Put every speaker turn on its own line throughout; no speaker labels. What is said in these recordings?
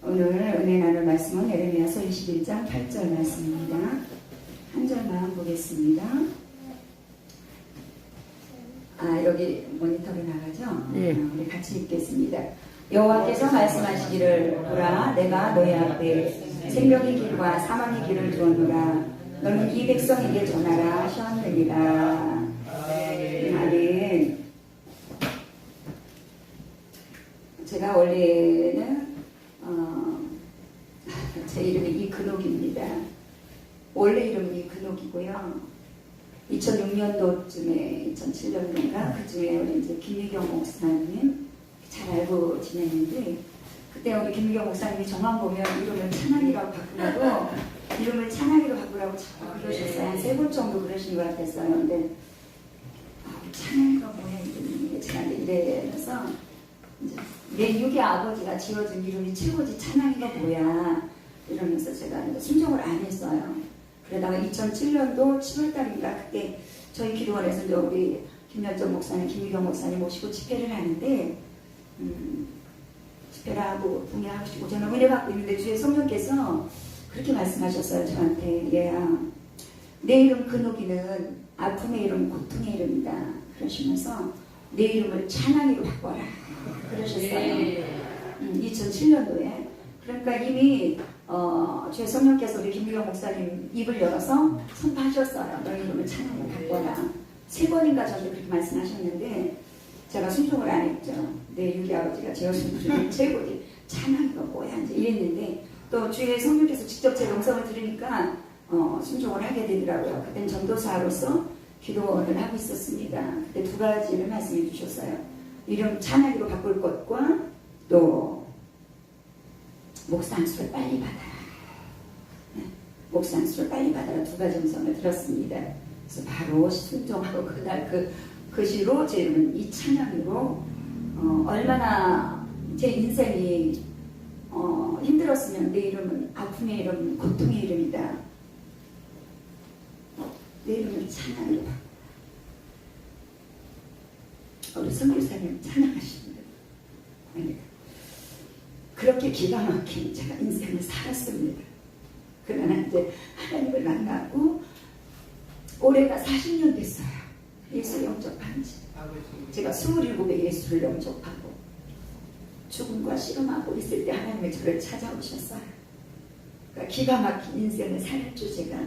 오늘 은혜 나눌 말씀은 예레미야서 21장 8절 말씀입니다. 한 절만 보겠습니다. 여기 모니터로 나가죠?
네.
우리 같이 읽겠습니다. 여호와께서 말씀하시기를 보라, 내가 너희 앞에 생명의 길과 사망의 길을 두었노라. 너는 이 백성에게 전하라 하셨느니라. 아멘. 제가 원래는 제 이름이 이근옥입니다. 원래 이름은 이근옥이고요. 2006년도쯤에 2007년도인가 그쯤에 우리 이제 김미경 목사님 잘 알고 지냈는데, 그때 우리 김미경 목사님이 저만 보면 이름을 찬양이라고 바꾸라고 이름을 찬양이로 바꾸라고 자꾸 그러셨어요. 한 3번 정도 그러신 것 같았어요. 근데 찬양이가 뭐야 이름이, 제가 이래서 내 육의 아버지가 지어준 이름이 최고지 찬양이가 뭐야 이러면서 제가 이제 순종을 안 했어요. 그러다가 2007년도 7월달인가 그때 저희 기도원에서 이제 우리 김연정 목사님, 김미경 목사님 모시고 집회를 하는데 집회를 하고 봉해하시고 저는 은혜 받고 있는데 주의 성령께서 그렇게 말씀하셨어요. 저한테 얘야, 내 이름 근옥이는 아픔의 이름, 고통의 이름이다 그러시면서 내 이름을 찬양이로 바꿔라 그러셨어요. 2007년도에. 그러니까 이미 주의 성령께서 우리 김미경 목사님 입을 열어서 선포하셨어요. 너희 이름을 찬양으로 바꿔라. 3번인가 저한테 그렇게 말씀하셨는데 제가 순종을 안 했죠. 내 유기 아버지가 지어준 이름이 최고지 찬양이가 뭐야 이제 이랬는데, 또 주의 성령께서 직접 제 음성을 들으니까 순종을 하게 되더라고요. 그땐 전도사로서 기도를 하고 있었습니다. 그때 2가지를 말씀해 주셨어요. 이름 찬양이로 바꿀 것과 또 목사 안수를 빨리 받아라. 목사 안수를 빨리 받아라. 2가지 음성을 들었습니다. 그래서 바로 순종하고 그날 그 시로 제 이름은 이찬양이로 얼마나 제 인생이 힘들었으면 내 이름은 아픔의 이름, 고통의 이름이다. 내 이름을 찬양으로 바꿔. 우리 선교사님 찬양하십니다. 그렇게 기가 막힌 제가 인생을 살았습니다. 그러나 이제 하나님을 만나고 올해가 40년 됐어요. 예수 영접한 지. 제가 27에 예수를 영접하고 죽음과 씨름하고 있을 때 하나님이 저를 찾아오셨어요. 그러니까 기가 막힌 인생을 살았죠 제가.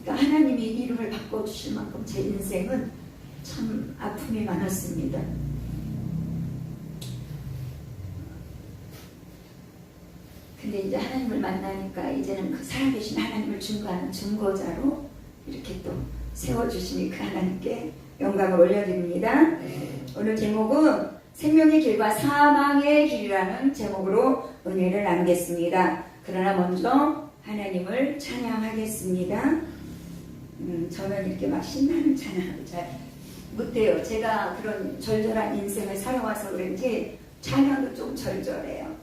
그러니까 하나님이 이름을 바꿔주실 만큼 제 인생은 참 아픔이 많았습니다. 근데 이제 하나님을 만나니까 이제는 그 살아계신 하나님을 증거하는 증거자로 이렇게 또 세워주시니 그 하나님께 영광을 올려드립니다. 오늘 제목은 생명의 길과 사망의 길이라는 제목으로 은혜를 나누겠습니다. 그러나 먼저 하나님을 찬양하겠습니다. 저는 이렇게 막 신나는 찬양을 잘 못해요. 제가 그런 절절한 인생을 살아와서 그런지 찬양도 좀 절절해요.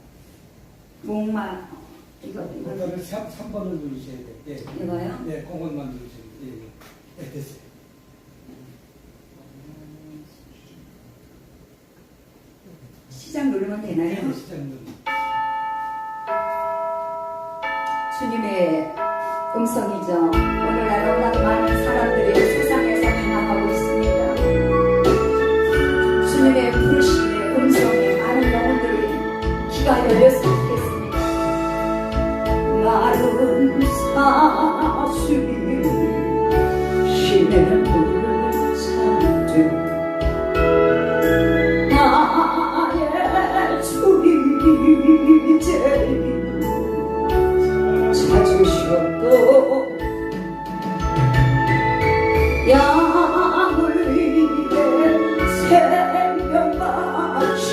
목마
이거를 3번을 누르셔야 돼요. 예.
이거요?
네, 그것만 누르시면 돼요. 네, 됐어요.
시작 누르면 되나요?
네, 시작 누르면.
주님의 음성이죠. 오늘날 너무나도 많은 사람들이 세상에서 방황하고 있습니다. 주님의 부르심의 음성에 많은 영혼들이 귀가 열렸으면 좋겠습니다. 마른 사슴이 힘의 불을 찾듯 나의 주님 제일 찾으셔도 양을 위해 생명 바친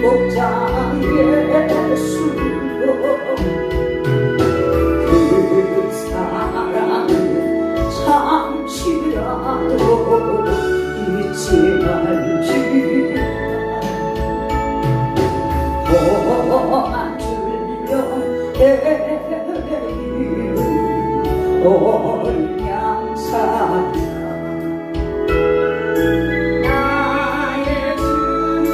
목자 예수로 그 사랑을 잠시라도 잊지 말지 나의 주님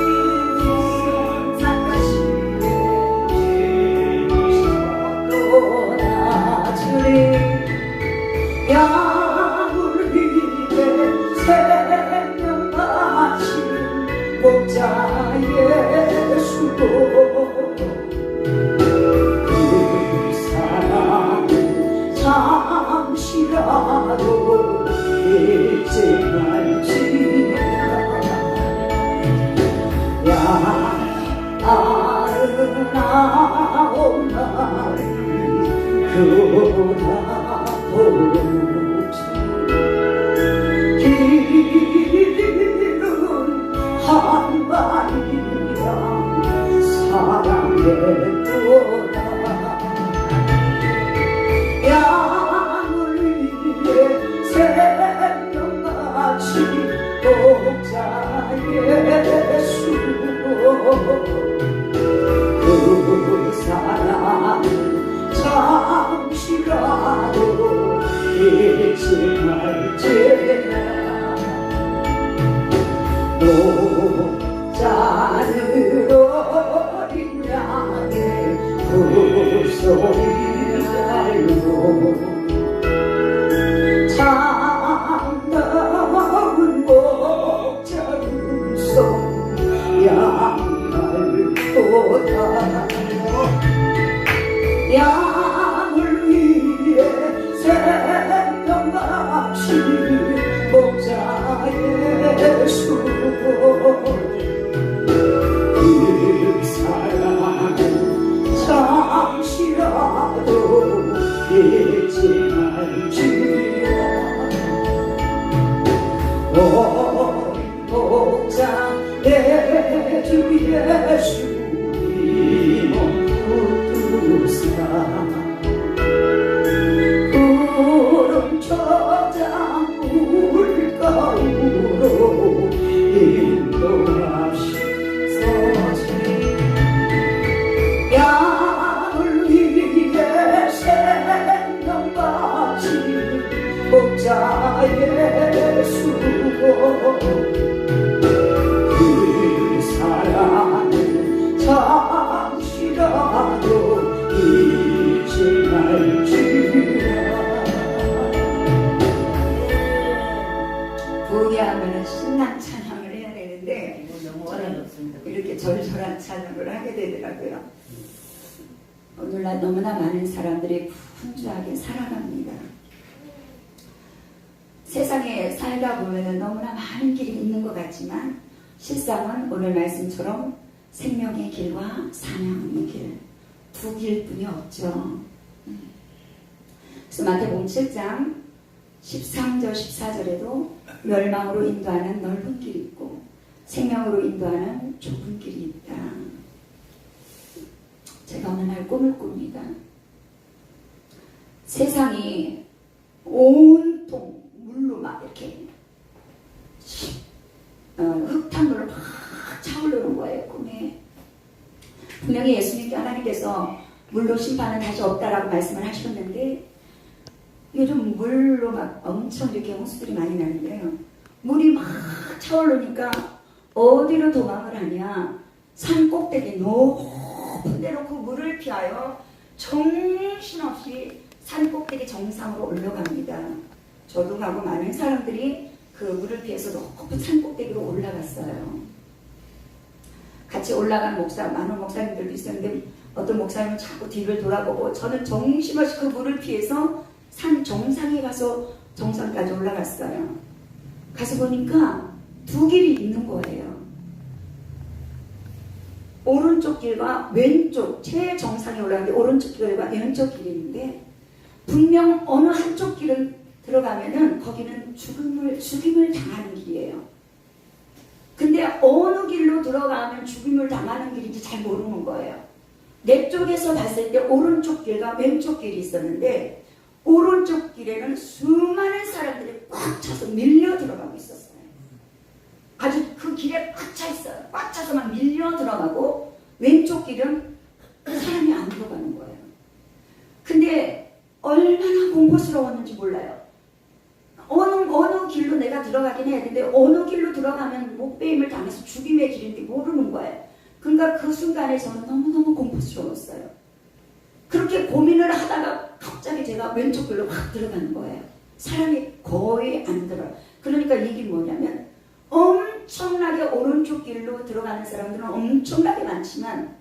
나온 날이 그다도지 길은 한반이랑 사랑했도다 양을 위해 생명같이 복자 예수 그 사랑 잠시라도 잊지 말지라 목자는 어린 양의 그 소리 알고 참다운 목자는 송 양날보다 양을 위해 생명같이 목자 예수 그 사랑은 잠시라도 잊지 말지라 어린 목자 내 주 예수 이몸 붙드사 구름 저장 물가으로 인도하시소서 양을 위해 생명같이 목자 예수 그 사랑은 잠시라도 잊지 말지라 부귀하면 신난 찬양을 해야 되는데 저는 이렇게 절절한 찬양을 하게 되더라고요. 오늘날 너무나 많은 사람들이 분주하게 살아갑니다. 세상에 살다 보면 너무나 많은 길이 있는 것 같지만 실상은 오늘 말씀처럼 생명의 길과 사명의 길, 두 길뿐이 없죠. 그래서 마태복음 7장 13절 14절에도 멸망으로 인도하는 넓은 길이 있고 생명으로 인도하는 좁은 길이 있다. 제가 어느 날 꿈을 꿉니다. 세상이 온통 물로 막 이렇게 흙탕물로 막 차오르는 거예요. 꿈에. 분명히 예수님께 하나님께서 물로 심판은 다시 없다라고 말씀을 하셨는데 요즘 물로 막 엄청 이렇게 홍수들이 많이 나는데요. 물이 막 차오르니까 어디로 도망을 하냐. 산 꼭대기 높은 데로 그 물을 피하여 정신없이 산 꼭대기 정상으로 올라갑니다. 저도 가고 많은 사람들이 그 물을 피해서 높은 산 꼭대기로 올라갔어요. 같이 올라간 많은 목사님들도 있었는데 어떤 목사님은 자꾸 뒤를 돌아보고 저는 정신없이 그 물을 피해서 산 정상에 가서 정상까지 올라갔어요. 가서 보니까 두 길이 있는 거예요. 오른쪽 길과 왼쪽, 최정상에 올라가는데 오른쪽 길과 왼쪽 길이 있는데 분명 어느 한쪽 길을 들어가면은 거기는 죽임을 당하는 길이에요. 근데 어느 길로 들어가면 죽임을 당하는 길인지 잘 모르는 거예요. 내 쪽에서 봤을 때 오른쪽 길과 왼쪽 길이 있었는데 오른쪽 길에는 수많은 사람들이 꽉 차서 밀려 들어가고 있었어요. 아주 그 길에 꽉 차 있어요. 꽉 차서 막 밀려 들어가고 왼쪽 길은 사람이 안 들어가는 거예요. 근데 얼마나 공포스러웠는지 몰라요. 어느 길로 내가 들어가긴 해야 되는데 어느 길로 들어가면 목배임을 당해서 죽임의 길인지 모르는 거예요. 그러니까 그 순간에 저는 너무너무 공포스러웠어요. 그렇게 고민을 하다가 갑자기 제가 왼쪽 길로 확 들어가는 거예요. 사람이 거의 안 들어요. 그러니까 이게 뭐냐면 엄청나게 오른쪽 길로 들어가는 사람들은 엄청나게 많지만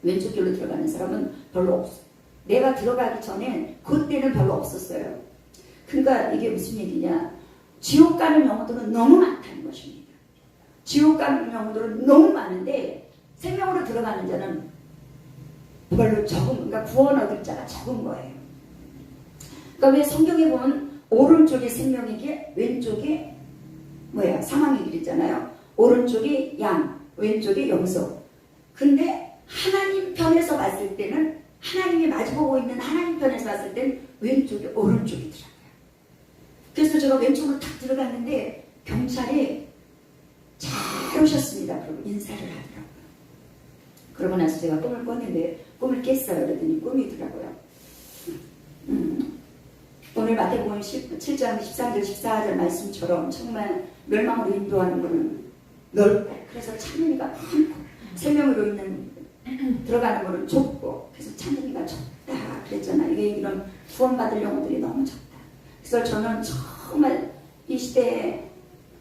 왼쪽 길로 들어가는 사람은 별로 없어요. 내가 들어가기 전에 그때는 별로 없었어요. 그러니까 이게 무슨 얘기냐. 지옥 가는 영혼들은 너무 많다는 것입니다. 지옥 가는 영혼들은 너무 많은데 생명으로 들어가는 자는 별로 적은, 그러니까 구원 얻을 자가 적은 거예요. 그러니까 왜 성경에 보면 오른쪽이 생명이게 왼쪽이 뭐야? 사망의 길이잖아요. 오른쪽이 양, 왼쪽이 영소. 근데 하나님 편에서 봤을 때는, 하나님이 마주보고 있는 하나님 편에서 봤을 때는 왼쪽이 오른쪽이더라고요. 그래서 제가 왼쪽으로 탁 들어갔는데 경찰이 잘 오셨습니다. 그러고 인사를 하더라고요. 그러고 나서 제가 꿈을 꿨는데 꿈을 깼어요. 그랬더니 꿈이더라고요. 오늘 마태복음 7장 13절 14절 말씀처럼 정말 멸망으로 인도하는 것은 넓고, 그래서 찬미가 많고, 생명으로 있는 들어가는 것은 좁고, 그래서 찬미가 적다 그랬잖아요. 이게 이런 구원받을 영혼들이 너무 적다. 그래서 저는 정말 이 시대에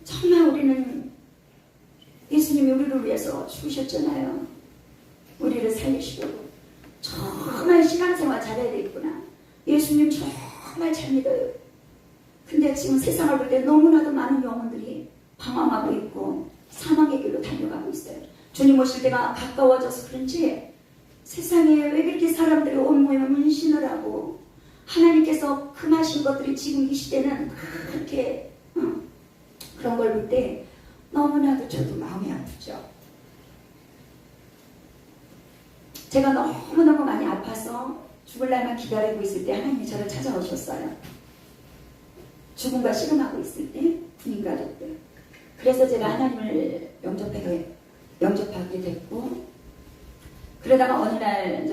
정말 우리는 예수님이 우리를 위해서 죽으셨잖아요. 우리를 살리시려고. 정말 신앙생활 잘해야 되겠구나. 예수님 정말 잘 믿어요. 근데 지금 세상을 볼 때 너무나도 많은 영혼들이 방황하고 있고 사망의 길로 달려가고 있어요. 주님 오실 때가 가까워져서 그런지 세상에 왜 그렇게 사람들이 온몸에 문신을 하고, 하나님께서 금하신 것들이 지금 이 시대는 그렇게 그런 걸 볼 때 너무나도 저도 마음이 아프죠. 제가 너무너무 많이 아파서 죽을 날만 기다리고 있을 때 하나님이 저를 찾아오셨어요. 죽음과 씨름하고 있을 때 군인 가족들. 그래서 제가 하나님을 영접하게 됐고, 그러다가 어느 날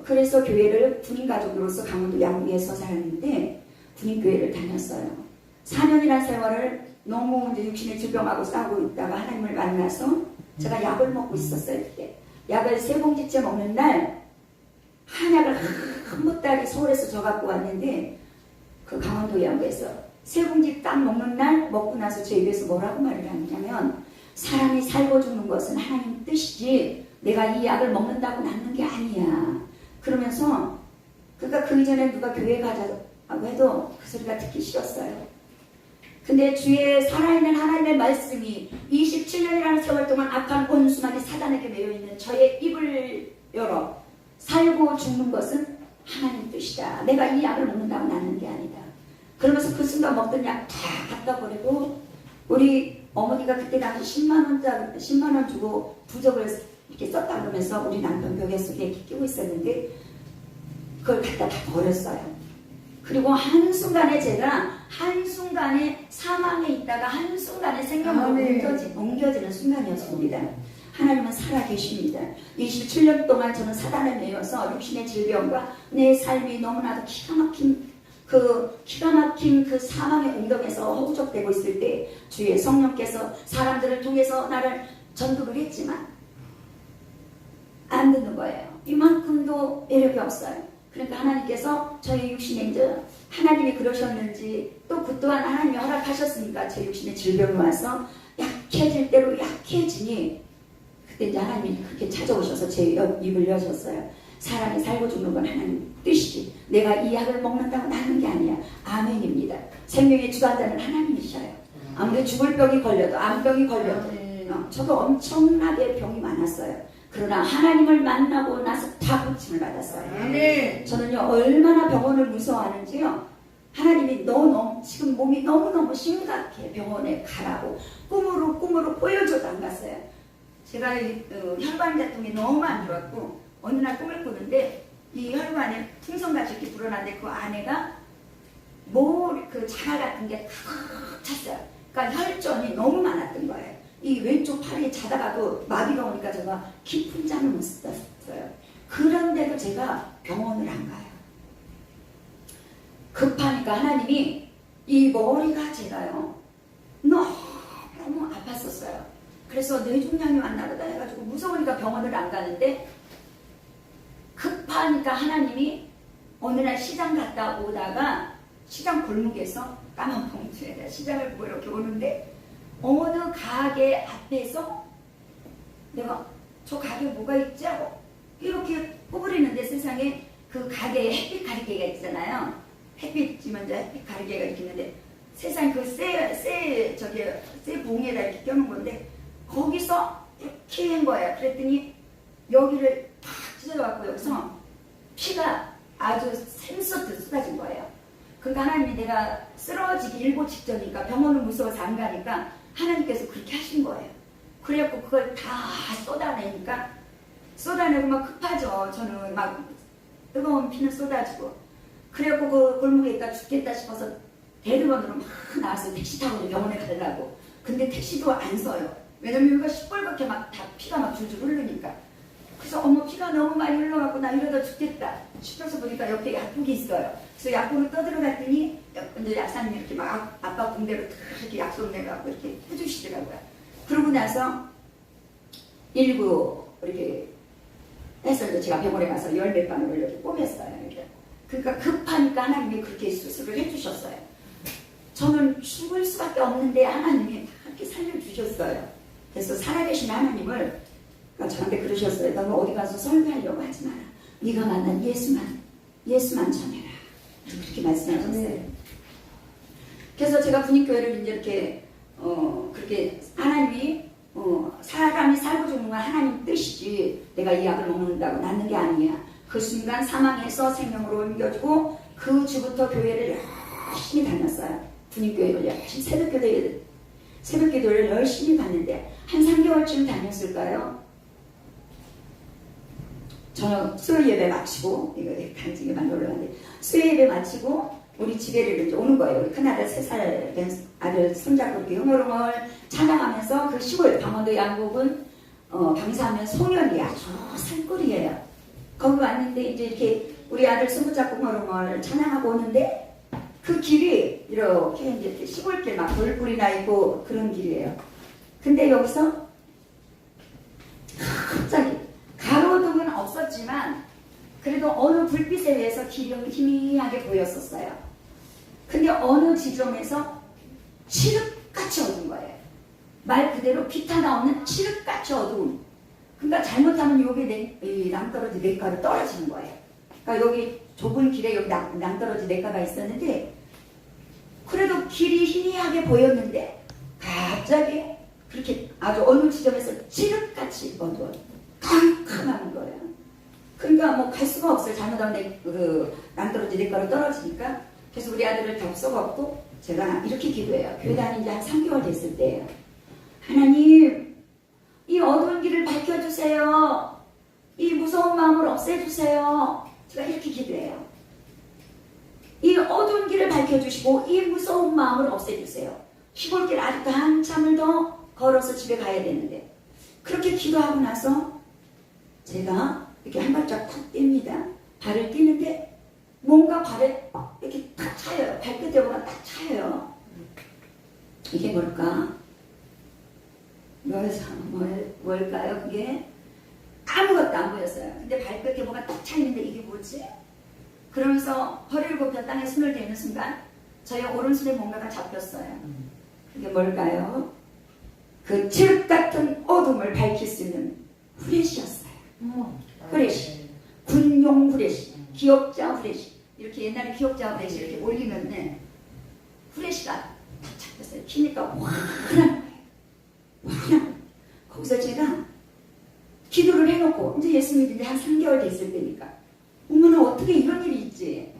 그래서 교회를 군인 가족으로서 강원도 양구에서 살았는데 군인교회를 다녔어요. 4년이라는 세월을 너무 이제 육신의 질병하고 싸우고 있다가 하나님을 만나서 제가 약을 먹고 있었어요. 그때 약을 3봉지째 먹는 날 한약을 한 보따리 서울에서 저 갖고 왔는데, 그 강원도 양구에서 3봉지 딱 먹는 날 먹고 나서 제 입에서 뭐라고 말을 하냐면, 사람이 살고 죽는 것은 하나님 뜻이지 내가 이 약을 먹는다고 낫는 게 아니야. 그러면서, 그러니까 그 이전에 누가 교회 가자고 해도 그 소리가 듣기 싫었어요. 근데 주의 살아있는 하나님의 말씀이 27년이라는 세월 동안 악한 원수만이 사단에게 매여있는 저의 입을 열어 살고 죽는 것은 하나님 뜻이다. 내가 이 약을 먹는다고 낫는 게 아니다. 그러면서 그 순간 먹던 약 다 갖다 버리고, 우리 어머니가 그때 당시 10만 원 주고 부적을 이렇게 썼다 그러면서 우리 남편 벽에 속에 이렇게 끼고 있었는데 그걸 갖다 다 버렸어요. 그리고 한순간에 제가 한순간에 사망에 있다가 한순간에 생명으로 옮겨지는 순간이었습니다. 하나님은 살아계십니다. 27년 동안 저는 사단에 매여서 육신의 질병과 내 삶이 너무나도 기가 막힌 그 사망의 웅덩에서 허우적대고 있을 때 주의 성령께서 사람들을 통해서 나를 전도를 했지만 안 듣는 거예요. 이만큼도 매력이 없어요. 그러니까 하나님께서 저희 육신에 이제 하나님이 그러셨는지 또 그 또한 하나님이 허락하셨으니까 제 육신에 질병이 와서 약해질 대로 약해지니, 그때 이제 하나님이 그렇게 찾아오셔서 제 입을 여셨어요. 사람이 살고 죽는 건 하나님 뜻이지 내가 이 약을 먹는다고 나는 게 아니야. 아멘입니다. 생명의 주관자는 하나님이셔요. 아무리 죽을 병이 걸려도 암병이 걸려도 저도 엄청나게 병이 많았어요. 그러나 하나님을 만나고 나서 다 고침을 받았어요.
아멘.
저는요 얼마나 병원을 무서워하는지요. 하나님이 지금 몸이 너무너무 심각해. 병원에 가라고 꿈으로 보여줘도 안 갔어요. 제가 혈관계통이 너무 안 좋았고 어느 날 꿈을 꾸는데 이 혈관에 풍선같이 이렇게 불어났는데 그 안에가 그 자갈 같은 게 탁 찼어요. 그러니까 혈전이 너무 많았던 거예요. 이 왼쪽 팔이 자다가도 마비가 오니까 제가 깊은 잠을 못 잤어요. 그런데도 제가 병원을 안 가요. 급하니까 하나님이 이 머리가 제가요 너무 아팠었어요. 그래서 뇌종양이 왔나 보다 해가지고 무서우니까 병원을 안 가는데, 급하니까 하나님이 어느 날 시장 갔다 오다가 시장 골목에서 까만 봉투에다 시장을 보고 이렇게 오는데 어느 가게 앞에서 내가 저 가게 뭐가 있지 하고 이렇게 구부리는데 세상에 그 가게에 햇빛 가리개가 있잖아요. 햇빛이 먼저 햇빛 가리개가 이렇게 있는데 세상에 그 쇠 봉에다 이렇게 껴놓은 건데 거기서 이렇게 한 거예요. 그랬더니 여기를 탁 찢어져갖고 여기서 피가 아주 샘솟듯 쏟아진 거예요. 그러니까 하나님이 내가 쓰러지기 일보 직전이니까 병원은 무서워서 안 가니까 하나님께서 그렇게 하신 거예요. 그래갖고 그걸 다 쏟아내고 막 급하죠. 저는 막 뜨거운 피는 쏟아지고. 그래갖고 그 골목에 있다 죽겠다 싶어서 대리번으로 막 나와서 택시 타고 병원에 가려고. 근데 택시도 안 서요. 왜냐면 여기가 시뻘겋게 막 다 피가 막 줄줄 흐르니까. 그래서 어머 피가 너무 많이 흘러갖고 나 이러다 죽겠다 싶어서 보니까 옆에 약국이 있어요. 그래서 약국을 떠들어갔더니 이제 약사님이 이렇게 막 아빠 군대로 다 이렇게 약속 내갖고 이렇게 해주시더라고요. 그러고 나서 119 이렇게 해서 이제 제가 병원에 가서 10몇 방을 이렇게 꿰맸어요. 이렇게. 그러니까 급하니까 하나님이 그렇게 수술을 해주셨어요. 저는 죽을 수밖에 없는데 하나님이 그렇게 살려주셨어요. 그래서 살아계신 하나님을 저한테 그러셨어요. 너는 어디 가서 설교하려고 하지 마라. 네가 만난 예수만 전해라. 그렇게 말씀하셨어요. 그래서 제가 분익교회를 이제 이렇게 그렇게 하나님이 사람이 살고 죽는 건 하나님 뜻이지 내가 이 약을 먹는다고 낫는 게 아니야. 그 순간 사망에서 생명으로 옮겨주고 그 주부터 교회를 열심히 다녔어요. 분익교회를 열심히 새벽기도를 열심히 갔는데 한 3개월쯤 다녔을까요? 저는 수요 예배 마치고 이거 단지게만 놀러갔는데 수요 예배 마치고 우리 집에를 이제 오는 거예요. 우리 큰아들 3살 된 아들 손잡고 이렇게 흐물흐물 찬양하면서 그 시골 강원도 양곡은 경사하면 송년이 아주 산골이에요. 거기 왔는데 이제 이렇게 우리 아들 손붙잡고 흐물흐물 찬양하고 오는데 그 길이 이렇게 이제 시골길 막 돌뿌리 나 있고 그런 길이에요. 근데 여기서 갑자기 가로등은 없었지만 그래도 어느 불빛에 의해서 길이 희미하게 보였었어요. 근데 어느 지점에서 칠흑같이 어두운 거예요. 말 그대로 빛 하나 없는 칠흑같이 어두움. 그러니까 잘못하면 여기 낭떠러지 냇가로 떨어지는 거예요. 그러니까 여기 좁은 길에 여기 낭떠러지 냇가가 있었는데 그래도 길이 희미하게 보였는데 갑자기 그렇게 아주 어느 지점에서 칠흑같이 어두워요. 캄캄한 거예요. 그러니까 뭐 갈 수가 없어요. 잘못하면 그 낭떠러지 냇가로 떨어지니까. 그래서 우리 아들을 덥석없고 제가 이렇게 기도해요. 교회 다닌 지 한 3개월 됐을 때예요. 하나님, 이 어두운 길을 밝혀주세요. 이 무서운 마음을 없애주세요. 제가 이렇게 기도해요. 이 어두운 길을 밝혀주시고 이 무서운 마음을 없애주세요. 시골길 아직도 한참을 더 걸어서 집에 가야 되는데 그렇게 기도하고 나서 제가 이렇게 한 발짝 탁 뗍니다. 발을 띄는데 뭔가 발에 이렇게 탁 차요. 발끝에 뭐가 딱 차요. 이게 뭘까? 뭘까요? 그게 아무것도 안 보였어요. 근데 발끝에 뭐가 딱 차있는데 이게 뭐지? 그러면서 허리를 굽혀 땅에 손을 대는 순간 저의 오른손에 뭔가가 잡혔어요. 그게 뭘까요? 그 칠흑 같은 어둠을 밝힐 수 있는 후레쉬였어요. 후레쉬. 군용 후레쉬. 기억자 후레쉬. 이렇게 옛날에 기억자 후레쉬 이렇게 올리면 후레쉬가 딱 잡혔어요. 키니까 환한 거예요. 거기서 제가 기도를 해놓고 이제 예수 믿은 지 한 3개월 됐을 때니까 어머나 어떻게 이런 일이 있지?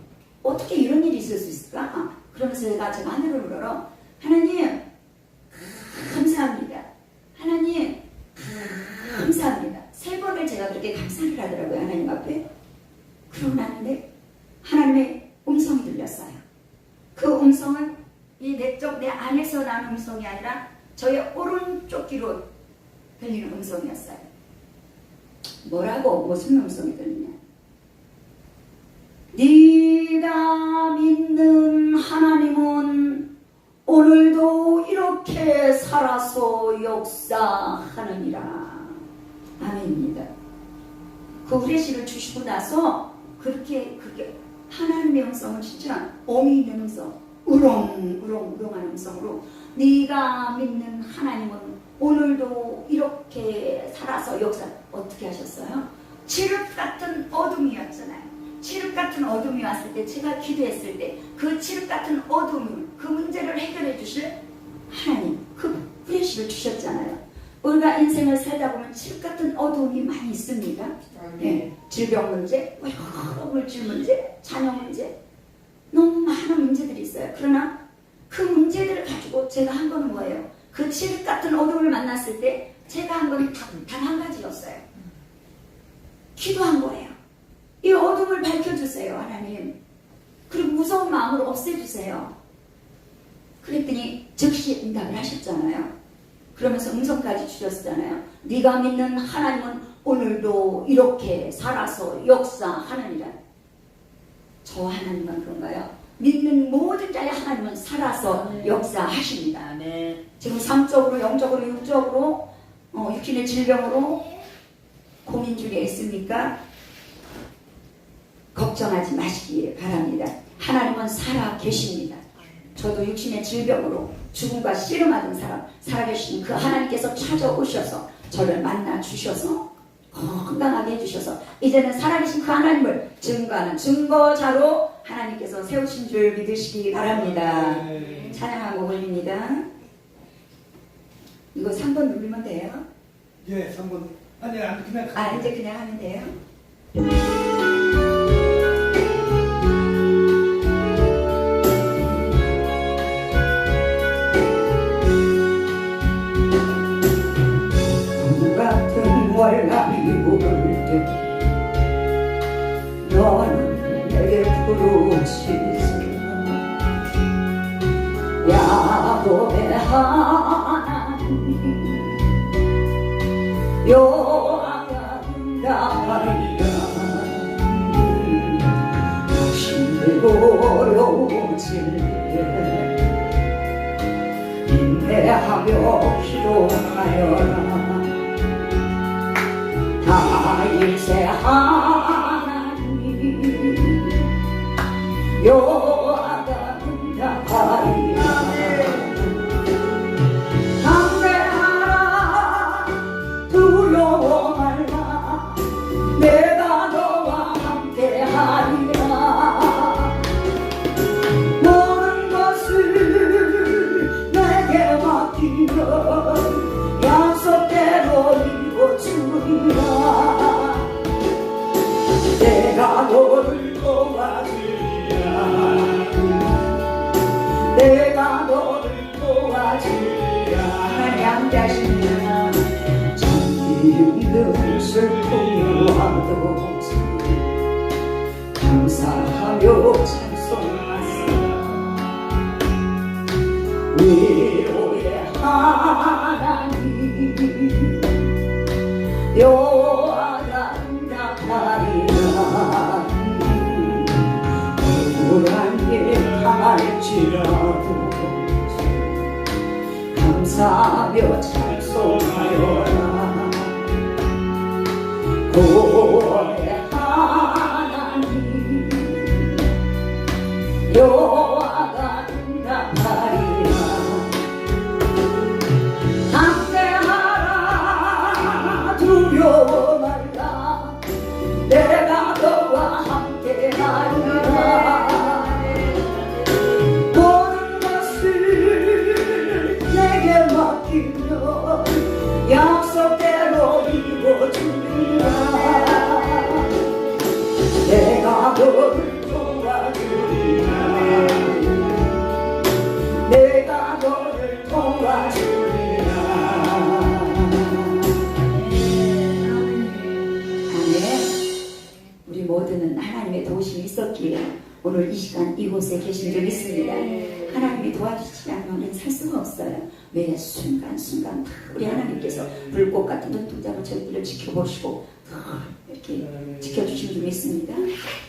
어떻게 이런 일이 있을 수 있을까? 그러면서 제가 하늘을 물어 하나님 감사합니다. 하나님 감사합니다. 3번을 제가 그렇게 감사를 하더라고요. 하나님 앞에. 그러고 나는데 하나님의 음성이 들렸어요. 그 음성은 이 내적 내 안에서 나는 음성이 아니라 저의 오른쪽 귀로 들리는 음성이었어요. 뭐라고? 무슨 음성이 들리냐? 네가 믿는 하나님은 오늘도 이렇게 살아서 역사하느니라. 아멘입니다. 그 후레쉬를 주시고 나서 그렇게 하나님의 음성은 진짜 어미 있는 음성, 우렁우렁한 음성으로 네가 믿는 하나님은 오늘도 이렇게 살아서 역사. 어떻게 하셨어요? 칠흑 같은 어둠이었잖아요. 칠흑 같은 어둠이 왔을 때 제가 기도했을 때 그 칠흑 같은 어둠, 그 문제를 해결해 주실 하나님, 그 후레쉬를 주셨잖아요. 우리가 인생을 살다 보면 칠 같은 어두움이 많이 있습니다. 예, 질병 문제, 물질 문제, 자녀 문제, 너무 많은 문제들이 있어요. 그러나 그 문제들을 가지고 제가 한 거는 뭐예요? 그 칠 같은 어둠을 만났을 때 제가 한 건 단 한 가지였어요. 기도한 거예요. 이 어둠을 밝혀주세요, 하나님. 그리고 무서운 마음을 없애주세요. 그랬더니 즉시 응답을 하셨잖아요. 그러면서 음성까지 주셨잖아요. 네가 믿는 하나님은 오늘도 이렇게 살아서 역사하느니라. 저 하나님은 그런가요? 믿는 모든 자의 하나님은 살아서 역사하십니다. 지금 삶적으로, 영적으로, 육적으로, 육신의 질병으로 고민 중에 있습니까? 걱정하지 마시기 바랍니다. 하나님은 살아 계십니다. 저도 육신의 질병으로 죽음과 씨름하던 사람, 살아계신 그 하나님께서 찾아오셔서 저를 만나 주셔서 건강하게 해주셔서 이제는 살아계신 그 하나님을 증거하는 증거자로 하나님께서 세우신 줄 믿으시기 바랍니다. 찬양한 곡 올립니다. 이거 3번 누르면 돼요?
예, 3번. 아니, 그냥.
이제 그냥 하면 돼요. 같은 월남이 부를 때 너는 내게 부르짖으라. 야곱의 하나님 여호와가 응답하리라. 힘들고 어려워질 때 인내하며 기도하여라. 다윗의 하나님 여호와가 응답하리라. 담대하라 두려워 말라. 내가 너와 함께하리라. 모든 것을 내게 맡기면 약속대로 이루어주리라. 내가 너를 도와주리라. 내가 너를 도와주리라. 하나님 함께하십니다. 힘든 슬픔이와도 감사하며 찬송하세요. 위로의 하나님 여호와가 응답하리라. 억울한 일 당할지라도 감사하며 찬송하여라. 구원의 하나님 여호와가 응답하리라. 담대하라 두려워 말라. 내가 너와 함께하리라. 모든 것을 내게 맡기면 약속대로 이루어주리라. 내가 너를 도와주리라. 내가 너를 도와주리라. 아멘. 우리 모두는 하나님의 도우심이 있었기에 오늘 이 시간 이곳에 계신 줄 믿습니다. 하나님이 도와주시지 않으면 살 수가 없어요. 매 순간순간 우리 하나님께서 불꽃 같은 눈동자로 저희들을 지켜보시고 이렇게 지켜주신 줄 믿습니다.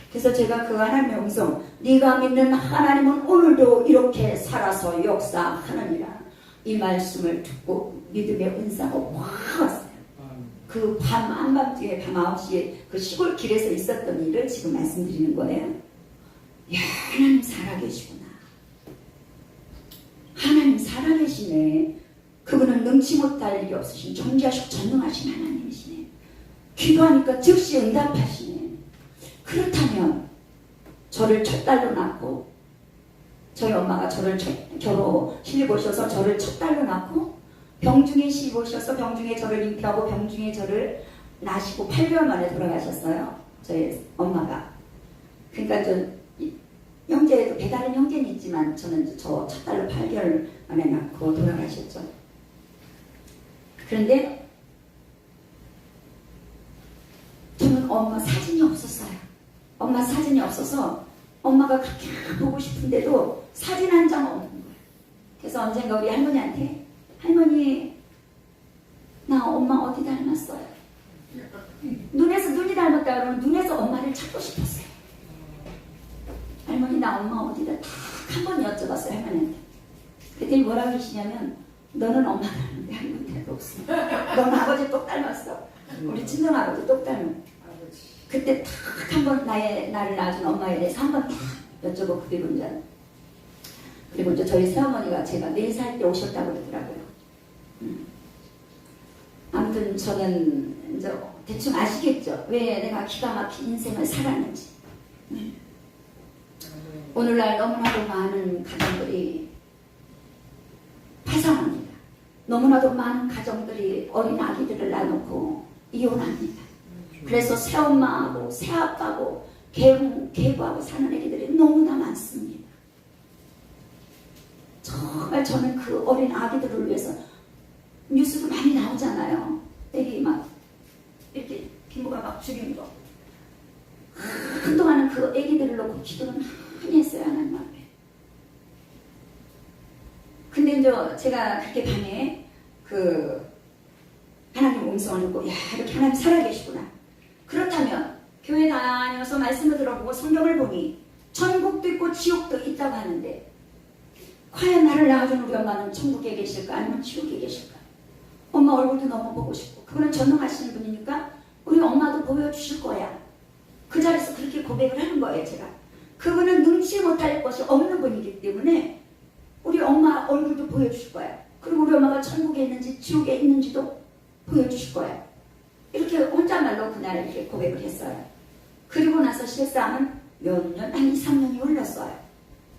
그래서 제가 그 하나님의 음성, 네가 믿는 하나님은 오늘도 이렇게 살아서 역사하느니라, 이 말씀을 듣고 믿음의 은사가 확 왔어요. 그 밤 한밤중에 밤 9시에 그 시골 길에서 있었던 일을 지금 말씀드리는 거예요. 야, 하나님 살아계시구나. 하나님 살아계시네. 그분은 능치 못할 일이 없으신 존귀하시고 전능하신 하나님이시네. 기도하니까 즉시 응답하시네. 그렇다면 저를 첫 딸로 낳고, 저희 엄마가 저를 시집 오셔서 저를 첫 딸로 낳고 병중에 시보셔서 병중에 저를 잉태하고 병중에 저를 낳으시고 8개월 만에 돌아가셨어요. 저희 엄마가. 그러니까 형제도 배다른 형제는 있지만 저는 저 첫 딸로 8개월 만에 낳고 돌아가셨죠. 그런데 저는 엄마 사진이 없었어요. 엄마 사진이 없어서 엄마가 그렇게 보고 싶은데도 사진 한 장 없는 거예요. 그래서 언젠가 우리 할머니한테 할머니 나 엄마 어디 닮았어요? 눈에서 눈이 닮았다 그러면 눈에서 엄마를 찾고 싶었어요. 할머니 나 엄마 어디다 딱 한 번 여쭤봤어요 할머니한테. 그랬더니 뭐라고 하시냐면 너는 엄마 닮은데 할머니한테 없어. 너는 아버지 똑 닮았어. 우리 친정아버지 똑 닮은. 그때 딱 한 번 나를 낳아준 엄마에 대해서 한 번 딱 여쭤보고 그리고 이제 저희 새어머니가 제가 4살 때 오셨다고 그러더라고요. 아무튼 저는 이제 대충 아시겠죠? 왜 내가 기가 막힌 인생을 살았는지. 오늘날 너무나도 많은 가정들이 파산합니다. 너무나도 많은 가정들이 어린 아기들을 낳아놓고 이혼합니다. 그래서 새엄마하고 새아빠하고 계부하고 사는 애기들이 너무나 많습니다. 정말 저는 그 어린 아기들을 위해서 뉴스도 많이 나오잖아요. 애기 막 이렇게 피부가 막 죽인 거. 한동안은 그 애기들을 놓고 기도를 많이 했어요. 하나님 앞에. 근데 이제 제가 그렇게 밤에 하나님 음성을 듣고 야 이렇게 하나님 살아계시구나. 그렇다면 교회 다녀서 말씀을 들어보고 성경을 보니 천국도 있고 지옥도 있다고 하는데 과연 나를 낳아준 우리 엄마는 천국에 계실까 아니면 지옥에 계실까? 엄마 얼굴도 너무 보고 싶고 그거는 전능하시는 분이니까 우리 엄마도 보여주실 거야. 그 자리에서 그렇게 고백을 하는 거예요. 제가. 그분은 능치 못할 것이 없는 분이기 때문에 우리 엄마 얼굴도 보여주실 거야. 그리고 우리 엄마가 천국에 있는지 지옥에 있는지도 보여주실 거야. 이렇게 혼자말로 그날 이렇게 고백을 했어요. 그리고 나서 실상은 몇 년, 한 2, 3년이 흘렀어요.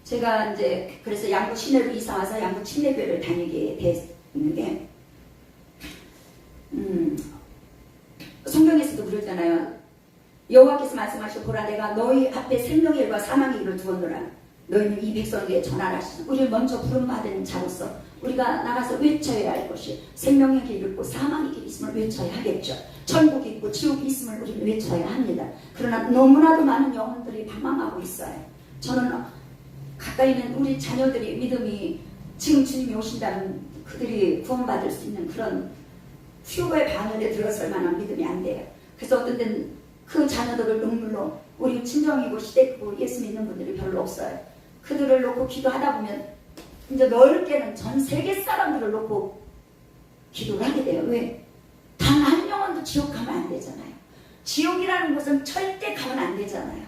제가 이제 그래서 양구 시내로 이사 와서 양구 침례교회를 다니게 됐는데 성경에서도 그러잖아요. 여호와께서 말씀하시고 보라 내가 너희 앞에 생명의 일과 사망의 일을 두었노라. 너희는 이 백성에게 전하라 하시고 우리를 먼저 부름받은 자로서 우리가 나가서 외쳐야 할 것이 생명의 길이 있고 사망의 길이 있음을 외쳐야 하겠죠. 천국이 있고 지옥이 있음을 우리는 외쳐야 합니다. 그러나 너무나도 많은 영혼들이 방황하고 있어요. 저는 가까이 있는 우리 자녀들이 믿음이 지금 주님이 오신다면 그들이 구원받을 수 있는 그런 휴거의 바늘에 들어설 만한 믿음이 안 돼요. 그래서 어떤 때는 그 자녀들을 눈물로 우리 친정이고 시댁이고 예수 믿는 분들이 별로 없어요. 그들을 놓고 기도하다 보면 이제 넓게는 전 세계 사람들을 놓고 기도를 하게 돼요. 왜? 단 한 영혼도 지옥 가면 안 되잖아요. 지옥이라는 곳은 절대 가면 안 되잖아요.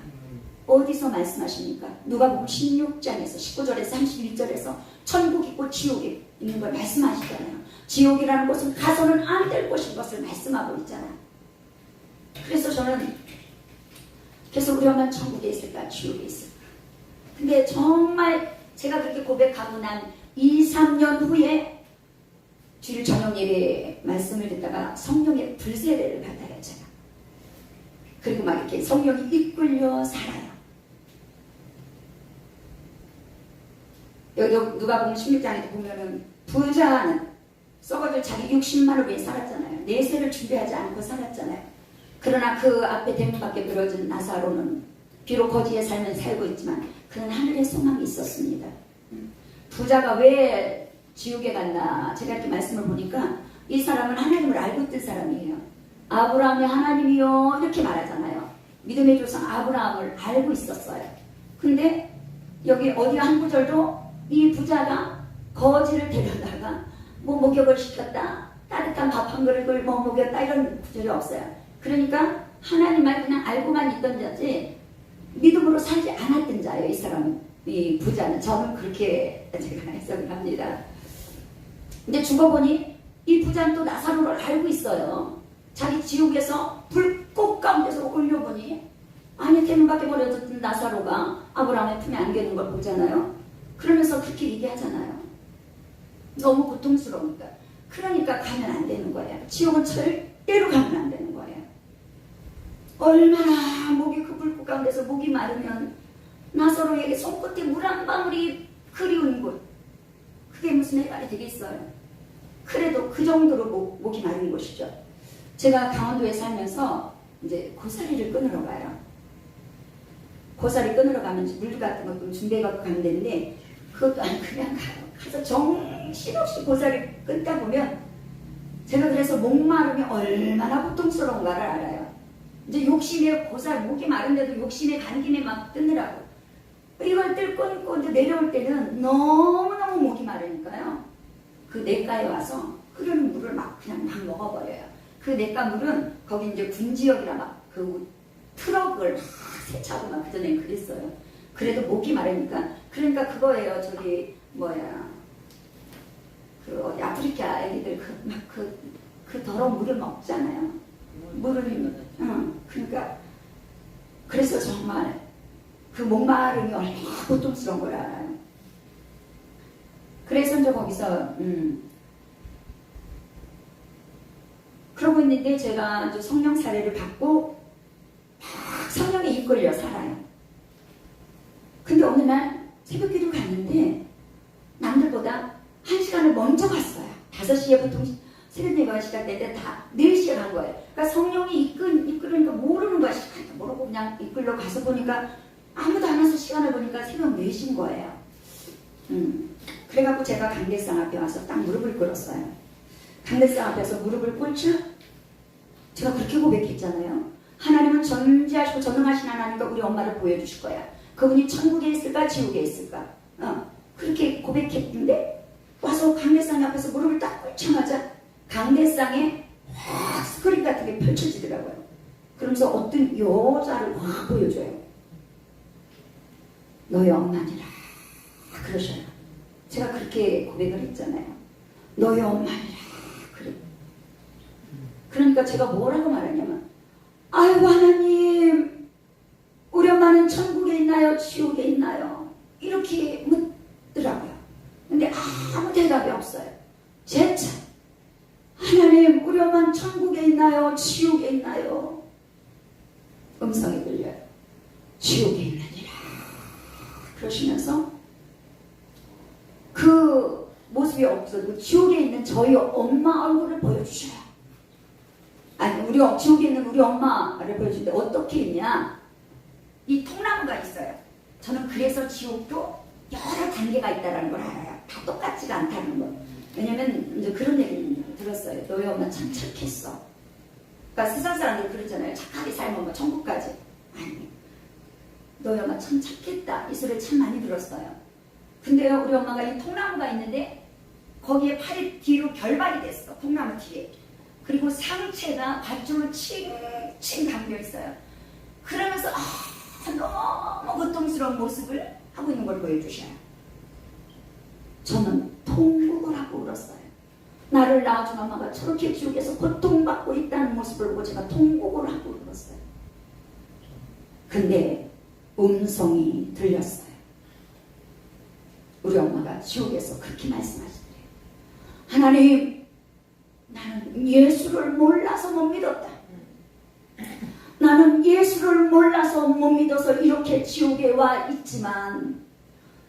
어디서 말씀하십니까? 누가복음 16장에서 19절에서 31절에서 천국 있고 지옥이 있는 걸 말씀하시잖아요. 지옥이라는 곳은 가서는 안 될 곳인 것을 말씀하고 있잖아요. 그래서 저는 계속 우리 엄마는 천국에 있을까 지옥에 있을까. 근데 정말 제가 그렇게 고백하고 난 2, 3년 후에 주일 저녁 예배 말씀을 듣다가 성령의 불세례를 받아요. 제가. 그리고 막 이렇게 성령이 이끌려 살아요. 여기 누가복음 16장에 보면은 부자는 썩어질 자기 60만을 위해 살았잖아요. 내세를 준비하지 않고 살았잖아요. 그러나 그 앞에 대문 밖에 늘어진 나사로는 비록 거지의 삶을 살고 있지만 그는 하늘의 소망이 있었습니다. 부자가 왜 지옥에 갔나 제가 이렇게 말씀을 보니까 이 사람은 하나님을 알고 있던 사람이에요. 아브라함의 하나님이요 이렇게 말하잖아요. 믿음의 조상 아브라함을 알고 있었어요. 근데 여기 어디 한 구절도 이 부자가 거지를 데려다가 뭐 목욕을 시켰다 따뜻한 밥 한 그릇을 뭐 먹였다 이런 구절이 없어요. 그러니까 하나님을 그냥 알고만 있던 자지 믿음으로 살지 않았던 자예요. 이 사람은, 이 부자는. 저는 그렇게 제가 해석을 합니다. 근데 죽어보니 이 부자는 또 나사로를 알고 있어요. 자기 지옥에서 불꽃 가운데서 올려보니 아니 대문 밖에 버려졌던 나사로가 아브라함의 품에 안기는 걸 보잖아요. 그러면서 그렇게 얘기하잖아요. 너무 고통스러우니까. 그러니까 가면 안 되는 거예요. 지옥은 절대로 가면 안 되는 거예요. 얼마나 목이 그 불꽃 가운데서 목이 마르면 나사로에게 손끝에 물 한 방울이 그리운 곳, 그게 무슨 해발이 되겠어요. 그래도 그 정도로 목이 마른 곳이죠. 제가 강원도에 살면서 이제 고사리를 끊으러 가요. 고사리 끊으러 가면 물 같은 것도 준비해갖고 가면 되는데 그것도 아니 그냥 가요. 가서 정신없이 고사리 끊다 보면 제가 그래서 목마름이 얼마나 고통스러운가를 알아요. 이제 욕심에 고사리 목이 마른데도 욕심에 간 김에 막 끊느라고 이걸 끊고 이제 내려올 때는 너무너무 목이 마르니까요. 그 냇가에 와서 흐르는 물을 막 그냥 막 먹어버려요. 그 냇가 물은 거기 이제 군지역이라 막 그 트럭을 막 세차고 막 그전엔 그랬어요. 그래도 목이 마르니까 그러니까 그거예요. 저기 뭐야 그 아프리카 애기들 그 더러운 물을 먹잖아요. 물을 그러니까 그래서 정말 그 목마름이 얼마나 고통스러운 걸 알아요. 그래서 이제 거기서 그러고 있는데 제가 이제 성령 사례를 받고 막 성령에 이끌려 살아요. 근데 어느 날 새벽기도 갔는데 남들보다 1시간을 먼저 갔어요. 5시에 보통 새벽 예배가 시작되는데 다 4시에 간 거예요. 그러니까 성령이 이끌으니까 모르는 거야. 시간도 모르고 그냥 이끌러 가서 보니까 아무도 안 와서 시간을 보니까 새벽 4시인 거예요. 그래갖고 제가 강대상 앞에 와서 딱 무릎을 꿇었어요. 강대상 앞에서 무릎을 꿇자 제가 그렇게 고백했잖아요. 하나님은 전지하시고 전능하신 하나님과 우리 엄마를 보여주실 거야. 그분이 천국에 있을까 지옥에 있을까 그렇게 고백했는데 와서 강대상 앞에서 무릎을 딱 꿇자마자 강대상에 확 스크린 같은 게 펼쳐지더라고요. 그러면서 어떤 여자를 확 보여줘요. 너의 엄마니라 그러셔요. 제가 그렇게 고백을 했잖아요. 너의 엄마니라 그래. 그러니까 제가 뭐라고 말하냐면 아이고 하나님 우리 엄마는 천국에 있나요 지옥에 있나요 이렇게 묻더라고요. 근데 아무 대답이 없어요. 재차 하나님 우리 엄마는 천국에 있나요 지옥에 있나요 음성이 들려요. 지옥에 있느니라 그러시면서 그 모습이 없어도 지옥에 있는 저희 엄마 얼굴을 보여주셔요. 아니 지옥에 있는 우리 엄마를 보여주는데 어떻게 있냐 이 통나무가 있어요. 저는 그래서 지옥도 여러 단계가 있다는 걸 알아요. 다 똑같지가 않다는 거. 왜냐면 이제 그런 얘기를 들었어요. 너희 엄마 참 착했어. 그러니까 세상 사람들 그러잖아요. 착하게 살면 뭐 천국까지. 아니 너희 엄마 참 착했다. 이 소리 참 많이 들었어요. 근데요 우리 엄마가 이 통나무가 있는데 거기에 팔이 뒤로 결발이 됐어. 통나무 뒤에. 그리고 상체가 밧줄로 칭칭 감겨 있어요. 그러면서 너무 고통스러운 모습을 하고 있는 걸 보여주셔요. 저는 통곡을 하고 울었어요. 나를 낳아준 엄마가 저렇게 지옥에서 고통받고 있다는 모습을 보고 제가 통곡을 하고 울었어요. 근데 음성이 들렸어요. 우리 엄마가 지옥에서 그렇게 말씀하시더래요. 하나님 나는 예수를 몰라서 못 믿었다. 나는 예수를 몰라서 못 믿어서 이렇게 지옥에 와 있지만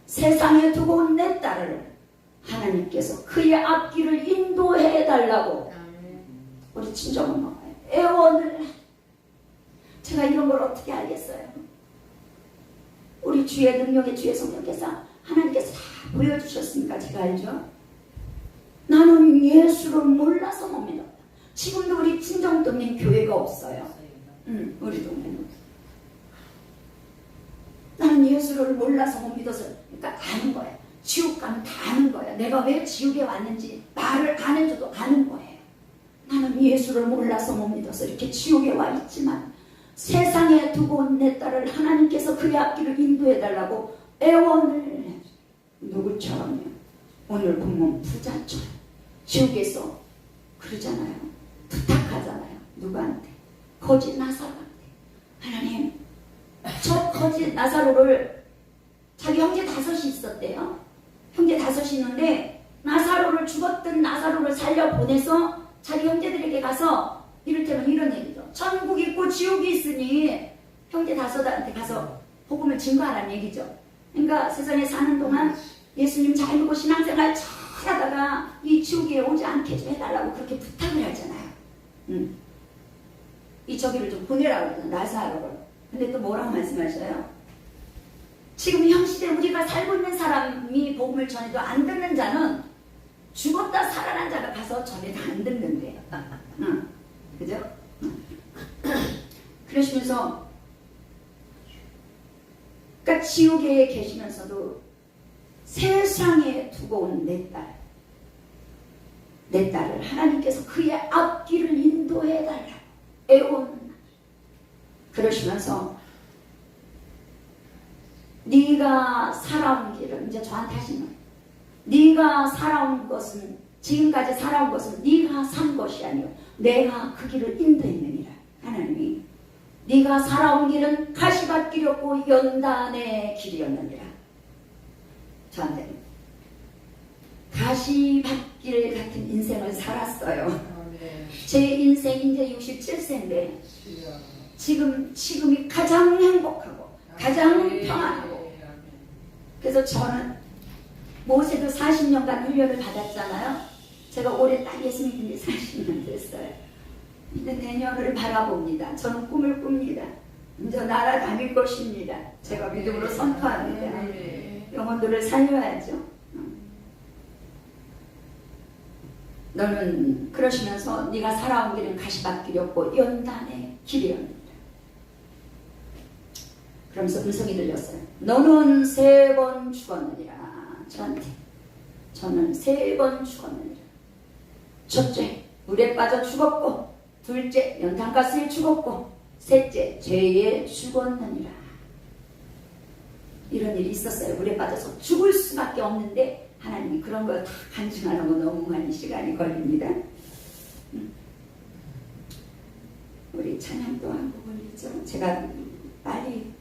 세상에 두고 온 내 딸을 하나님께서 그의 앞길을 인도해 달라고 우리 친정엄마가 애원을 제가 이런 걸 어떻게 알겠어요. 우리 주의 능력의 주의 성령께서 하나님께서 다 보여주셨으니까 제가 알죠. 나는 예수를 몰라서 못 믿었다. 지금도 우리 친정동네 교회가 없어요. 우리 동네는. 나는 예수를 몰라서 못 믿어서 그러니까 아는 거예요. 지옥 가면 다 아는 거예요. 내가 왜 지옥에 왔는지 말을 안 해줘도 아는 거예요. 나는 예수를 몰라서 못 믿어서 이렇게 지옥에 와 있지만 세상에 두고 온 내 딸을 하나님께서 그의 앞길을 인도해달라고 애원을 해요. 누구처럼요? 오늘 본문 부자처럼 지옥에서 그러잖아요. 부탁하잖아요. 누구한테? 거지 나사로한테. 하나님 저 거지 나사로를 자기 형제 5이 있었대요. 형제 5이 있는데 나사로를 죽었던 나사로를 살려보내서 자기 형제들에게 가서 이를테면 이런 얘기죠. 천국이 있고 지옥이 있으니 형제 다섯한테 가서 복음을 증거하라는 얘기죠. 그러니까 세상에 사는 동안 예수님 잘 믿고 신앙생활 잘 하다가 이 지옥에 오지 않게 좀 해달라고 그렇게 부탁을 하잖아요. 이 저기를 좀 보내라고 그러죠. 나사로를. 근데 또 뭐라고 말씀하셔요? 지금 형 시대 우리가 살고 있는 사람이 복음을 전해도 안 듣는 자는 죽었다 살아난 자가 가서 전해도 안 듣는데요. 그죠? 그러시면서 그러니까 지옥에 계시면서도 세상에 두고 온 내 딸을 하나님께서 그의 앞길을 인도해달라고 애원하시고 그러시면서 네가 살아온 길은 이제 저한테 하신 거예요. 네가 살아온 것은 지금까지 살아온 것은 네가 산 것이 아니요 내가 그 길을 인도했느니라. 하나님이 네가 살아온 길은 가시밭길이었고 연단의 길이었느니라. 저한테 가시밭길 같은 인생을 살았어요. 제 인생 이제 67세인데 지금이 가장 행복하고 가장 평안하고 그래서 저는 모세도 40년간 훈련을 받았잖아요. 제가 올해 딱 예수 믿은 지 40년 됐어요. 근데 내년을 바라봅니다. 저는 꿈을 꿉니다. 저 나라 다닐 것입니다. 제가 믿음으로 선포합니다. 영혼들을 살려야죠. 너는 그러시면서 네가 살아온 길은 가시밭길이었고 연단의 길이었느니라. 그러면서 음성이 들렸어요. 너는 3번 죽었느니라. 저한테 저는 3번 죽었느니라. 첫째 물에 빠져 죽었고 둘째 연탄가스에 죽었고 셋째 죄에 죽었느니라. 이런 일이 있었어요. 물에 빠져서 죽을 수밖에 없는데 하나님이 그런 걸 다 간증하려고 너무 많이 시간이 걸립니다. 우리 찬양도 한 곡 올리죠. 제가 빨리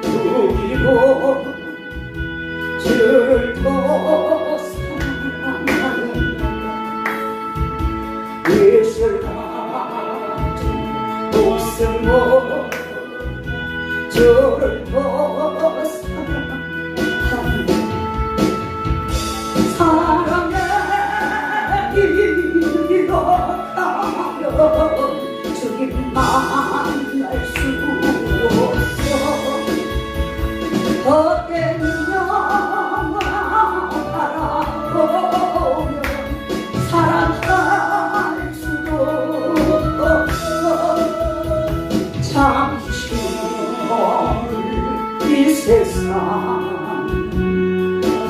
누리고 주를 더 사랑하는 예수를 가진 목숨으로 주를 더 사랑하는 사랑의 이르러 가면 주님 만날 수 헛된 영광 바라보면 사랑할 수도 없어. 잠시 이 세상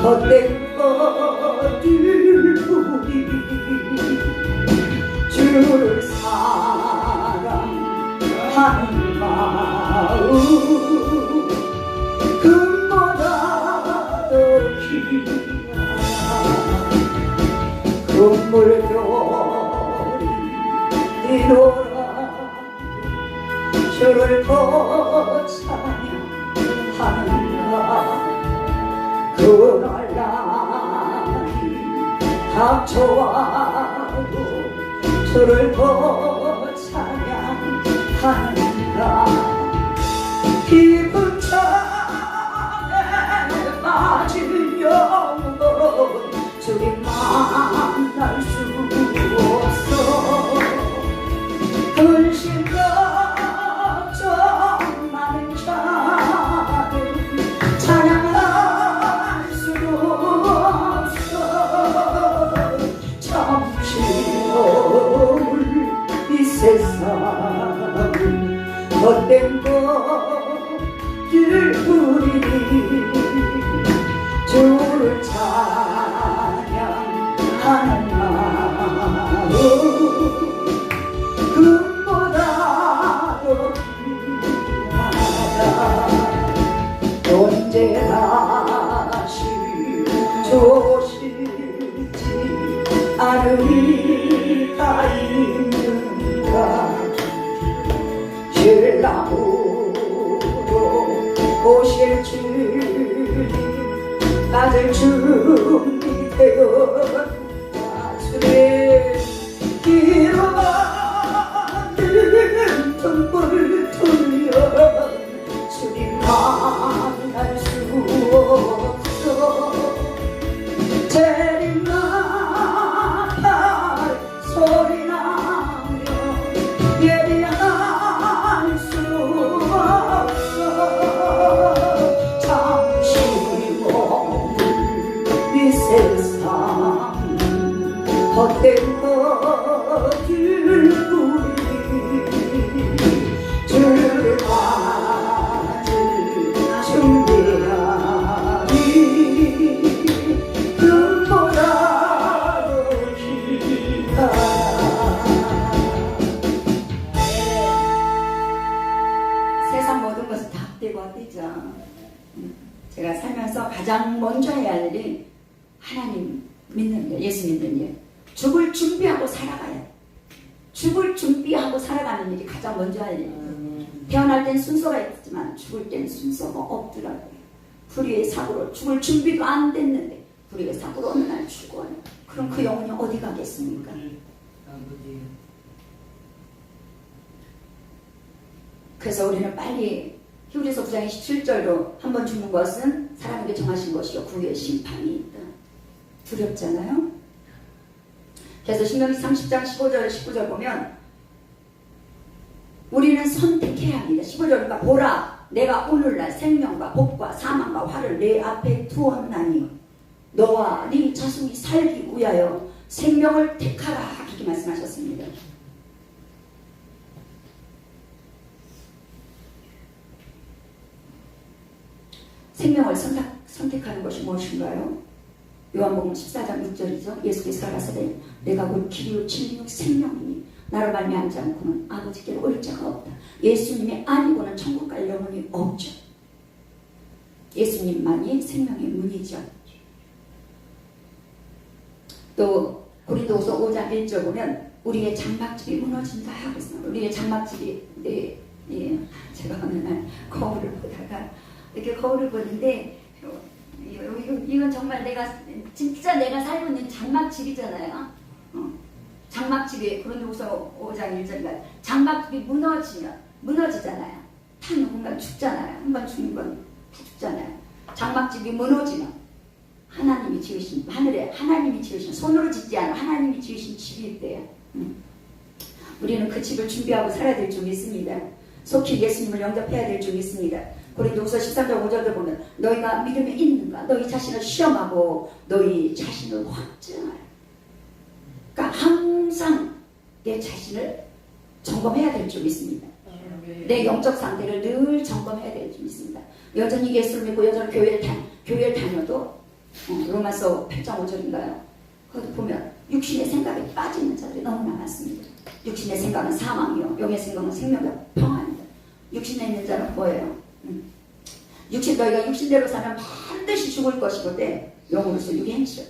헛된 것들 뿐이 주를 사랑하는 마음 금보다 더 귀한 금물결이 이노라 주를 더 찬양하는가. 그날 날이 닥쳐와도 주를 더 찬양하는가. 깊은 잠에 빠진 영혼 주님 만날 수 없어. 근심 걱정 많은 자들 찬양할 수도 없어. 잠시 이 세상은 헛된 것들 뿐이니 주를 찬양하는 마음 금보다 더 귀한 하늘이 다 있는가 신랑으로 오실 주님 맞을 준비되었다 주님 길어 만든 등불 돌려 주님 만날 수 없어 재림날 소리 나며 예비할 수 없어 잠시 머물 이 세상 헛된 것들 우리 주를 맞을 준비하리 눈보라도 기다려 세상 모든 것은 다 헛되고 헛되죠. 제가 살면서 가장 먼저 해야 할 일이 하나님 믿는 일, 예수 믿는 일. 죽을 준비하고 살아가야 돼. 죽을 준비하고 살아가는 일이 가장 먼저 할 일이에요. 태어날 땐 순서가 있지만 죽을 땐 순서가 없더라고요. 불의의 사고로 죽을 준비도 안 됐는데 불의의 사고로 어느 날 죽어요. 그럼 그 영혼이 어디 가겠습니까? 그래서 우리는 빨리 히브리서 9장 27절로 한 번 죽는 것은 사람에게 정하신 것이요 구유의 심판이 있다. 두렵잖아요. 그래서 신명기 30장 15절 19절 보면 우리는 선택해야 합니다. 15절이니까 보라 내가 오늘날 생명과 복과 사망과 화를 내 앞에 두었나니 너와 네 자손이 살기 위하여 생명을 택하라 그렇게 말씀하셨습니다. 생명을 선택하는 것이 무엇인가요? 요한복음 14장 6절이죠. 예수께서 가라사대 내가 곧 길이요 진리요 생명이니 나로 말미암지 않고는 아버지께로 올 자가 없다. 예수님이 아니고는 천국 갈 영혼이 없죠. 예수님만이 생명의 문이죠. 또 고린도후서 5장 1절 보면 우리의 장막집이 무너진다 하고 있습니다. 우리의 장막집이 제가 어느 날 거울을 보다가 이렇게 거울을 보는데 이건 정말 진짜 내가 살고 있는 장막집이잖아요. 장막집이 고린도후서 5장 1절인가 장막집이 무너지잖아요. 다 누군가 죽잖아요. 한 번 죽는 건 다 죽잖아요. 장막집이 무너지면 하나님이 지으신 하늘에 하나님이 지으신 손으로 짓지 않아 하나님이 지으신 집이 있대요. 우리는 그 집을 준비하고 살아야 될 줄 믿습니다. 속히 예수님을 영접해야 될 줄 믿습니다. 고린도후서 13장 5절을 보면 너희가 믿음에 있는가 너희 자신을 시험하고 너희 자신을 확증하라. 그러니까 항상 내 자신을 점검해야 될 줄 믿습니다. 내 영적 상태를 늘 점검해야 될 줄 믿습니다. 여전히 예수를 믿고 여전히 교회를 다녀도 로마서 8장 5절인가요? 거기 보면 육신의 생각에 빠지는 자들이 너무나 많습니다. 육신의 생각은 사망이요 영의 생각은 생명과 평안이다. 육신에 있는 자는 뭐예요? 너희가 육신대로 살면 반드시 죽을 것이거든 영으로서 육의 행실.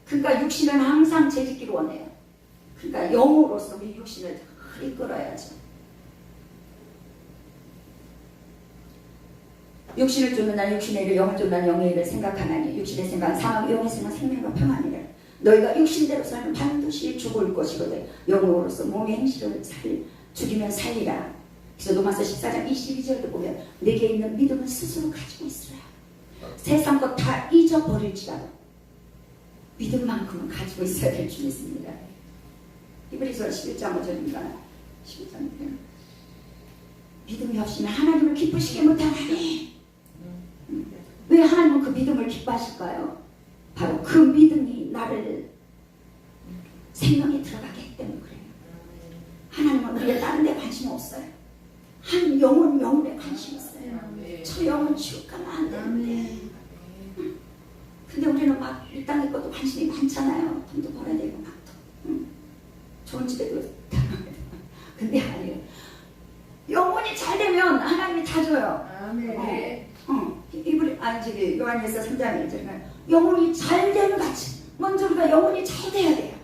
그러니까 육신은 항상 재짓기를 원해요. 그러니까 영으로서 우리 육신을 이끌어야죠. 육신을 쫓는 날 육신의 일을 영을 쫓는 날 영의 일을 생각하나니 육신의 생각은 사망 영의 생각은 생명과 평안이라. 너희가 육신대로 살면 반드시 죽을 것이거든 영으로서 몸의 행실을 죽이면 살리라. 그래서 로마서 14장 22절도 보면 내게 있는 믿음은 스스로 가지고 있으라. 세상 것 다 잊어버릴지라도 믿음만큼은 가지고 있어야 될 줄 믿습니다. 히브리서 11장 5절인가 11장 믿음이 없이는 하나님을 기쁘시게 못하나니. 왜 하나님은 그 믿음을 기뻐하실까요? 바로 그 믿음이 나를 생명에 들어가게 했기 때문에 그래요. 하나님은 우리가 다른 데 관심 없어요. 한 영혼에 관심 있어요. 저 영혼 지옥 가면 안 되는데. 근데 우리는 막 이 땅의 것도 관심이 많잖아요. 돈도 벌어야 되고 막 좋은 집에도 근데 아니에요. 영혼이 잘 되면 하나님이 다 줘요. 요한일서 3장 1절에 영혼이 잘 되는 같이 먼저 우리가 영혼이 잘 돼야 돼요.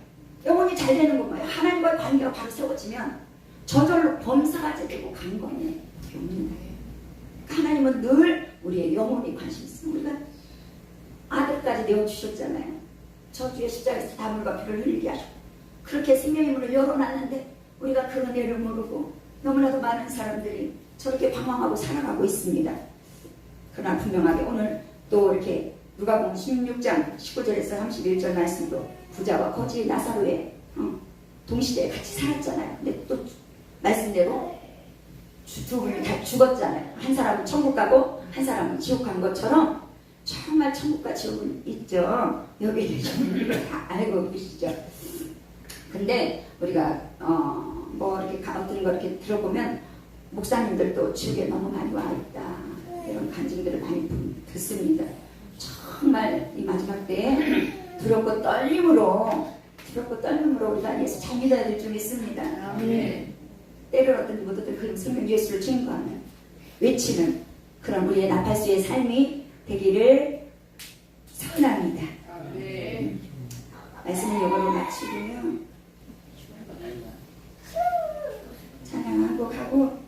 영혼이 잘 되는 건 뭐예요? 하나님과의 관계가 바로 세워지면 저절로 범사가 되고 강건해 없는 거예요. 하나님은 늘 우리의 영혼이 관심 있습니다. 우리가 아들까지 내어주셨잖아요. 저주의 십자가에서 다물과 피를 흘리게 하셨고 그렇게 생명의 문을 열어놨는데 우리가 그 은혜를 모르고 너무나도 많은 사람들이 저렇게 방황하고 살아가고 있습니다. 그러나 분명하게 오늘 또 이렇게 누가복음 16장 19절에서 31절 말씀도 부자와 거지 나사로의 동시대에 같이 살았잖아요. 근데 또 말씀대로 두 분이 다 죽었잖아요. 한 사람은 천국 가고 한 사람은 지옥 간 것처럼 정말 천국과 지옥은 있죠. 여기 계신 다 알고 계시죠. 근데 우리가 뭐 이렇게 어떤 거 이렇게 들어보면 목사님들도 지옥에 너무 많이 와 있다 이런 간증들을 많이 듣습니다. 정말 이 마지막 때에 두렵고 떨림으로 우리가 예수 잘 믿어야 될 줄 믿습니다.
아멘.
때를 어떤 모두들 그 성령 예수를 증거하는 외치는 그런 우리의 나팔수의 삶이 되기를 선합니다. 말씀을 이걸로 마치고요. 찬양하고 하고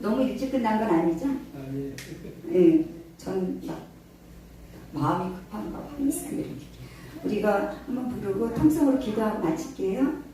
너무 일찍 끝난 건 아니죠? 네, 전 막 마음이 급한가 하면서 우리가 한번 부르고 통성으로 기도하고 마칠게요.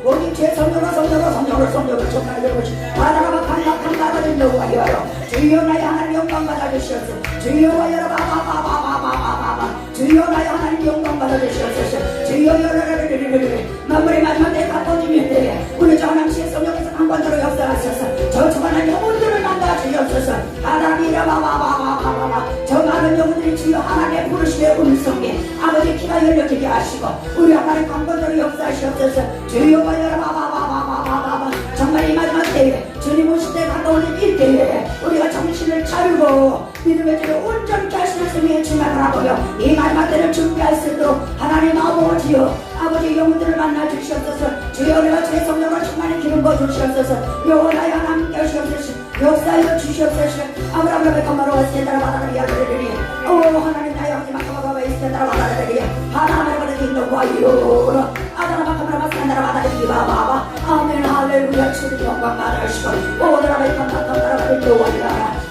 오직 주의 성령으로 정말 되고시 바다가 강력한 바다를 여호와여 주여 나의 하나님 영광 받아주시옵소서 주여 바바바바바바바바 주여 나의 하나님 영광 받아주시옵소서 주여 마무리 마지막 때 바꿔주면 돼 우리 저 하나님의 성령께서 강권으로 역사하셔서 저 주관한 영혼들을 만나 주옵소서 하나님이라 바바바바바바 저 많은 영혼들이 주여 하나님의 부르심의 음성에 아버지 귀가 열려지게 하시고 우리 하나님 강권으로 역사하시옵소서 주여 바바바바바바바 정말 이 마지막 때에 주님 오실 때 가까워진 이때에 우리가 정신을 차리고 믿음의 길을 온전히 하시는 승리의 주님을 바라보며 이 마지막 때를 준비할 수 있도록 하나님 아버지여 아버지 영혼들을 만나 주시옵소서 주여 우리가 주의 성령으로 충만히 기름 부어 주시옵소서 여호와의 하나님께 하시옵소서 역사하여 주시옵소서 아브라함의 건마로 왔을 때라 바다를 이야기하리니 오 하나님 나의 아버지 마카바바바 있을 때라 바다를 이야기하리니 하나님의 바다를 인도하여 아다라바카바라 마스간다라 바다를 이바바바 아멘 할렐루야 주님 영광 받으시고 오다라바이 컴바컴바라바를 인도하리라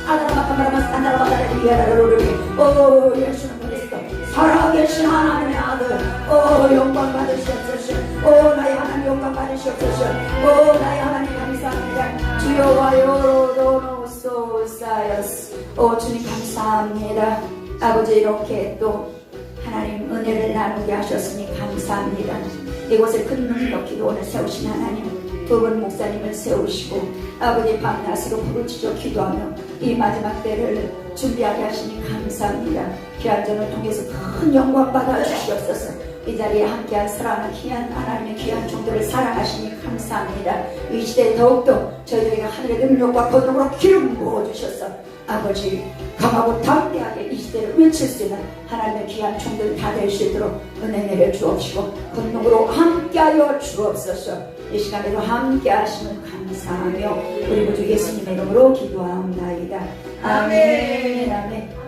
아다라바카바라 마스간다라 바다를 이야기하리니 오 예수는 그리스도 살아계신 하나님의 아들 오 영광 받으시옵소서 오 나의 하나님 영광 받으시옵소서 오 나의 하나님 감사합니다 주여와요 로노소사여스 오 주님 감사합니다 아버지 이렇게 또 하나님 은혜를 나누게 하셨으니 감사합니다 이곳에 큰 능력 기도원을 세우신 하나님 두 분 목사님을 세우시고 아버지 밤낮으로 부르짖어 기도하며 이 마지막 때를 준비하게 하시니 감사합니다 귀한전을 통해서 큰 영광 받아 주시옵소서 이 자리에 함께한 사랑하는 귀한 하나님의 귀한 종들을 사랑하시니 감사합니다 이 시대에 더욱더 저희들에게 하늘의 능력과 권능으로 기름 부어주셔서 아버지 강하고 담대하게 이 시대를 외칠 수 있는 하나님의 귀한 종들 다 될 수 있도록 은혜 내려 주옵시고 권능으로 함께하여 주옵소서 이 시간에도 함께 하심을 감사하며 우리 구주 예수님의 이름으로 기도하옵나이다 아멘 아멘